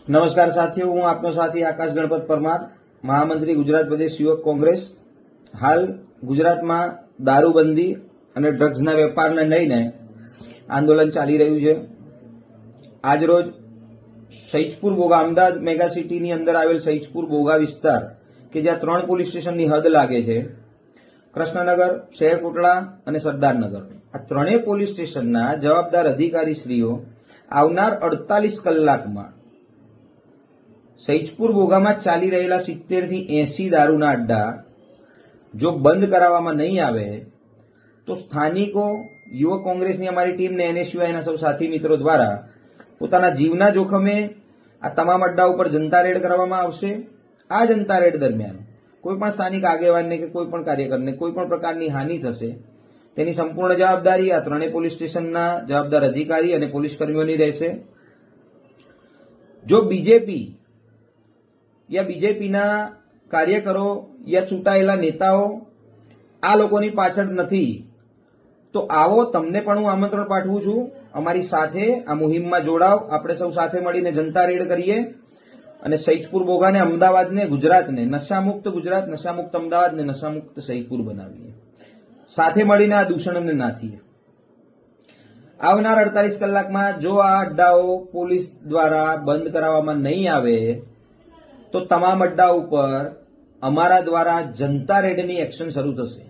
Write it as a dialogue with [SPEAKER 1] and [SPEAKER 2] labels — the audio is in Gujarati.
[SPEAKER 1] નમસ્કાર સાથીઓ, હું આપનો સાથી આકાશ ગણપત પરમાર, મહામંત્રી ગુજરાત પ્રદેશ યુવક કોંગ્રેસ. હાલ ગુજરાતમાં દારૂબંધી અને ડ્રગ્સના વેપારને લઈને આંદોલન ચાલી રહ્યું છે. આજરોજ સૈજપુર બોગા, અમદાવાદ મેગા સિટીની અંદર આવેલ સૈજપુર બોગા વિસ્તાર કે જ્યાં 3 પોલીસ સ્ટેશનની હદ લાગે છે, કૃષ્ણનગર, શહેરકોટડા અને સરદારનગર, આ ત્રણેય પોલીસ સ્ટેશનના જવાબદાર અધિકારીશ્રીઓ આવનાર 48 કલાકમાં સૈજપુર બોગામાં ચાલી રહેલા 70 થી 80 દારૂના અડ્ડા જો બંધ કરાવવામાં નહીં આવે તો સ્થાનિકો, યુવક કોંગ્રેસની અમારી ટીમને NSUIના સૌ સાથી મિત્રો દ્વારા પોતાના જીવના જોખમે આ તમામ અડ્ડા ઉપર જનતા રેડ કરવામાં આવશે. આ જનતા રેડ દરમિયાન કોઈ પણ સ્થાનિક આગેવાનને કે કોઈ પણ કાર્યકરને કોઈ પણ પ્રકારની હાનિ થશે તેની સંપૂર્ણ જવાબદારી આ ત્રણેય પોલીસ સ્ટેશનના જવાબદાર અધિકારી અને પોલીસ કર્મીઓની રહેશે. જો બીજેપી યા બીજેપીના કાર્યકરો યા ચૂંટાયેલા નેતાઓ આ લોકોની પાછળ નથી તો આવો, તમને પણ હું આમંત્રણ પાઠવું છું, અમારી સાથે આ મુહિમમાં જોડાવ. આપણે સૌ સાથે મળીને જનતા રેડ કરીએ અને સૈજપુર બોગાને, અમદાવાદને, ગુજરાતને નશામુક્ત ગુજરાત, નશામુક્ત અમદાવાદને નશામુક્ત સૈજપુર બનાવીએ. સાથે મળીને આ દૂષણને નાથીએ. આવનાર 48 કલાકમાં જો આ અડ્ડાઓ પોલીસ દ્વારા બંધ કરાવવામાં નહીં આવે તો તમામ અડ્ડા ઉપર અમારા દ્વારા જનતા રેડની એક્શન શરૂ થશે.